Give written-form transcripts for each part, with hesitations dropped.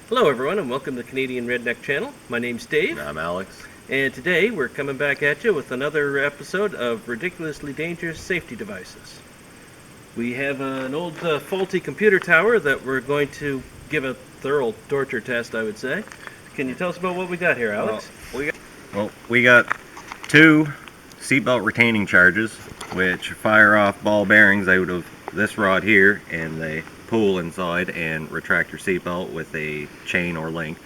Hello everyone and welcome to the Canadian Redneck channel. My name's Dave. I'm Alex. And today we're coming back at you with another episode of Ridiculously Dangerous Safety Devices. We have an old faulty computer tower that we're going to give a thorough torture test, I would say. Can you tell us about what we got here, Alex? We got two seatbelt retaining charges, which fire off ball bearings out of this rod here, and they pull inside and retract your seatbelt with a chain or link.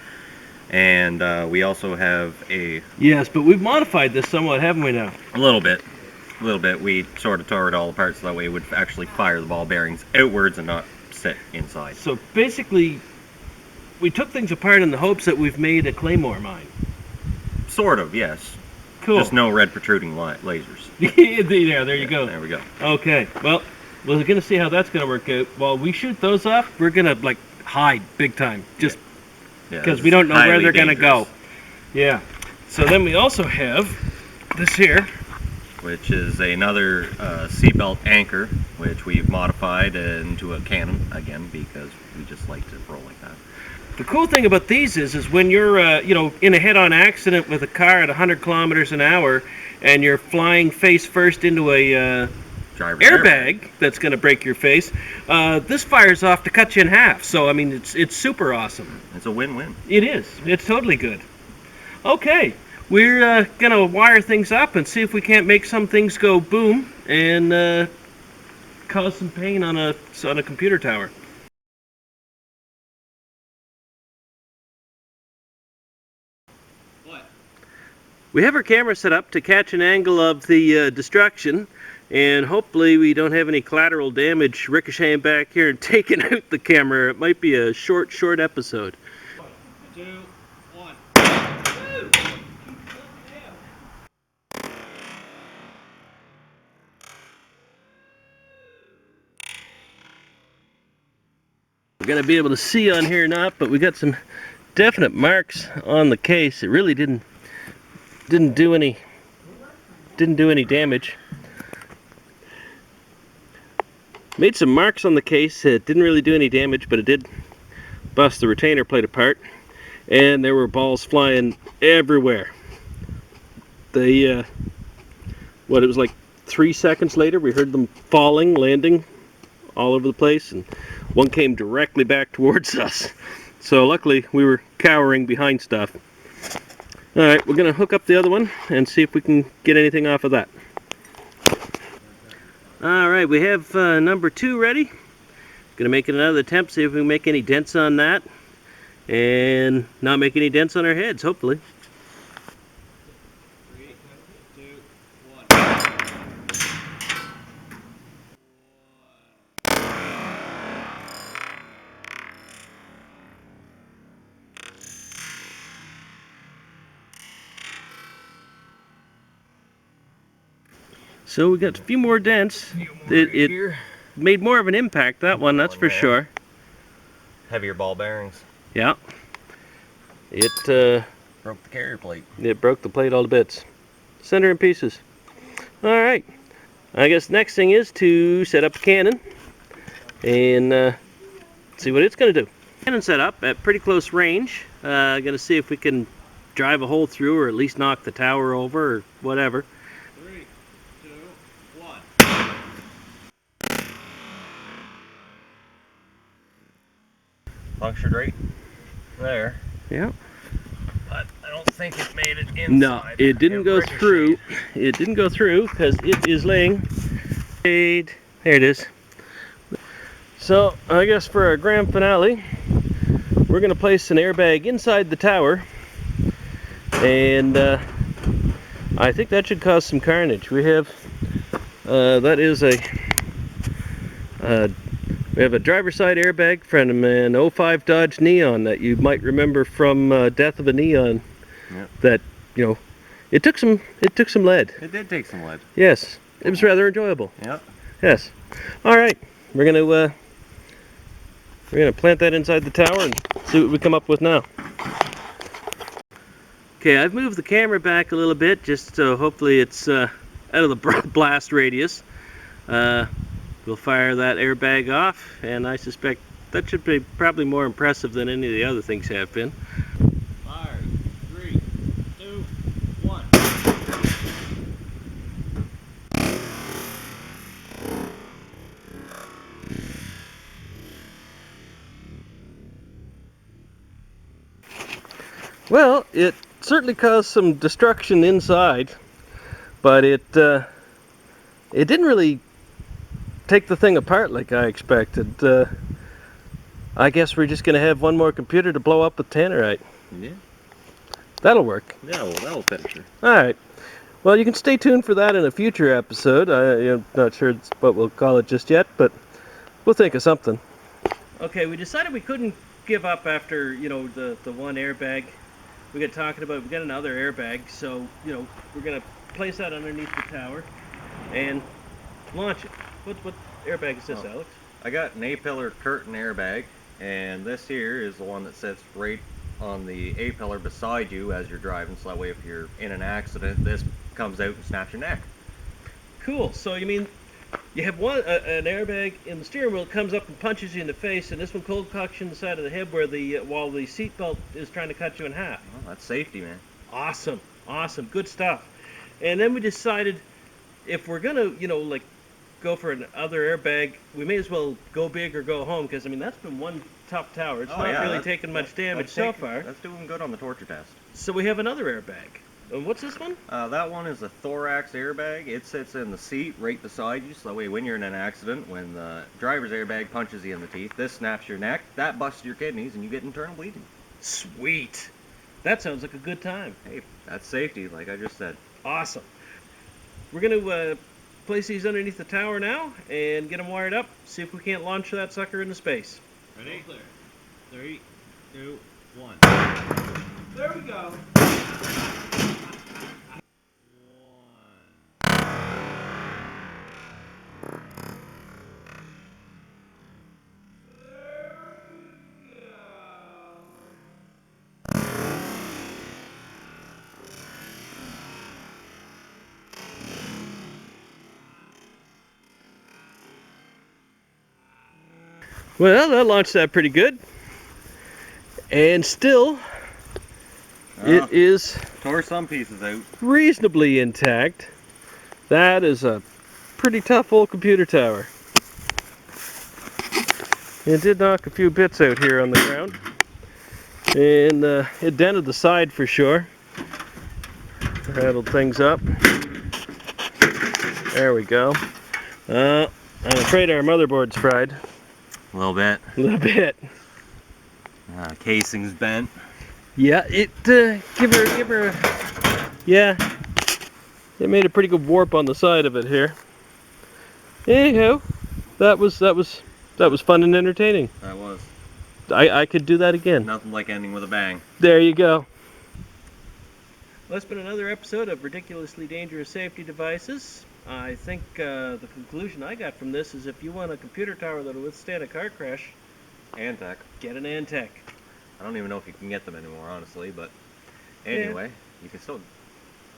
And we also have a... Yes, but we've modified this somewhat, haven't we now? A little bit. We sort of tore it all apart so that way it would actually fire the ball bearings outwards and not sit inside. So basically, we took things apart in the hopes that we've made a Claymore mine. Sort of, yes. Cool. Just no red protruding lasers. Yeah, there you go. There we go. Okay, well, we're going to see how that's going to work out. While we shoot those off, we're going to, hide big time. Just because we don't know where they're going to go. Yeah. So then we also have this here, which is another seatbelt anchor, which we've modified into a cannon again because we just like to roll like that. The cool thing about these is when you're in a head-on accident with a car at 100 kilometers an hour and you're flying face first into a airbag that's going to break your face, this fires off to cut you in half. So I mean, it's super awesome. It's a win-win. It is. It's totally good. Okay, we're gonna wire things up and see if we can't make some things go boom and cause some pain on a computer tower. What? We have our camera set up to catch an angle of the destruction, and hopefully we don't have any collateral damage ricocheting back here and taking out the camera. It might be a short episode. 1, 2, 1. We're gonna be able to see on here or not, but we got some definite marks on the case. It really didn't do any damage. Made some marks on the case. It didn't really do any damage, but it did bust the retainer plate apart, and there were balls flying everywhere. They what, it was like 3 seconds later we heard them falling, landing all over the place, and one came directly back towards us. So luckily we were cowering behind stuff. Alright, we're gonna hook up the other one and see if we can get anything off of that. Alright, we have number 2 ready. Gonna make another attempt, see if we can make any dents on that and not make any dents on our heads, hopefully. 3, 2, 1. So we got a few more dents. It made more of an impact, that one, that's for sure. Heavier ball bearings. Yeah. It Broke the carrier plate. It broke the plate all to bits. Center in pieces. Alright. I guess next thing is to set up a cannon and see what it's going to do. Cannon set up at pretty close range. Going to see if we can drive a hole through or at least knock the tower over or whatever. 3, 2, 1. Punctured right there. Yeah. But I don't think it made it inside. No, it didn't go through. It didn't go through because it is laying. There it is. So I guess for our grand finale, we're going to place an airbag inside the tower, and I think that should cause some carnage. We have that is we have a driver's side airbag from an 05 Dodge Neon that you might remember from Death of a Neon. Yep. That, it took some lead. It did take some lead. Yes, it was rather enjoyable. Yep. Yes. All right, we're gonna plant that inside the tower and see what we come up with now. Okay, I've moved the camera back a little bit just so hopefully it's out of the blast radius. We'll fire that airbag off, and I suspect that should be probably more impressive than any of the other things have been. 5, 3, 2, 1. Well, it certainly caused some destruction inside, but it didn't really take the thing apart like I expected. I guess we're just going to have one more computer to blow up with tannerite. Yeah. That'll work. That'll finish her. Alright. Well, you can stay tuned for that in a future episode. I'm not sure what we'll call it just yet, but we'll think of something. Okay, we decided we couldn't give up after, the one airbag. We got talking about, we got another airbag, so, we're going to place that underneath the tower and launch it. What airbag is this, Alex? I got an A-pillar curtain airbag, and this here is the one that sits right on the A-pillar beside you as you're driving, so that way if you're in an accident, this comes out and snaps your neck. Cool. So you mean you have an airbag in the steering wheel that comes up and punches you in the face, and this one cold cocks you in the side of the head while the seatbelt is trying to cut you in half. Well, that's safety, man. Awesome. Good stuff. And then we decided if we're gonna, go for another airbag, we may as well go big or go home, because that's been one tough tower. It's not really taken much damage so far. That's doing good on the torture test. So we have another airbag. And what's this one? That one is a Thorax Airbag. It sits in the seat right beside you, so that way when you're in an accident, when the driver's airbag punches you in the teeth, this snaps your neck, that busts your kidneys, and you get internal bleeding. Sweet. That sounds like a good time. Hey, that's safety, like I just said. Awesome. We're going to place these underneath the tower now and get them wired up, see if we can't launch that sucker into space. Ready? Clear. 3, 2, 1. There we go. Well, that launched that pretty good. And still, it is Tore some pieces out. reasonably intact. That is a pretty tough old computer tower. It did knock a few bits out here on the ground. And it dented the side for sure. Rattled things up. There we go. I'm afraid our motherboard's fried. A little bit. A little bit. Casing's bent. Yeah, it give her yeah. It made a pretty good warp on the side of it here. Anyhow, that was fun and entertaining. That was. I could do that again. Nothing like ending with a bang. There you go. Well, that's been another episode of Ridiculously Dangerous Safety Devices. I think the conclusion I got from this is if you want a computer tower that will withstand a car crash, Antec. get an Antec. I don't even know if you can get them anymore, honestly, but anyway, you can still.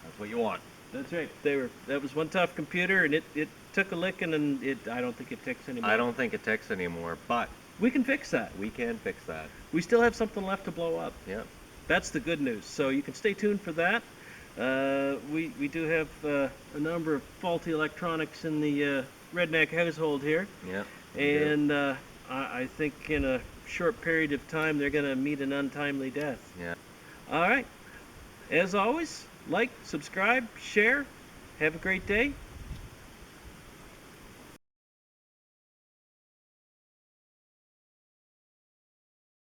That's what you want. That's right. That was one tough computer, and it took a licking, and I don't think it ticks anymore. I don't think it ticks anymore, but we can fix that. we can fix that. We still have something left to blow up. Yeah. That's the good news. So you can stay tuned for that. We do have a number of faulty electronics in the Redneck household here. Yeah. And I think in a short period of time they're going to meet an untimely death. Yeah. All right. As always, like, subscribe, share. Have a great day.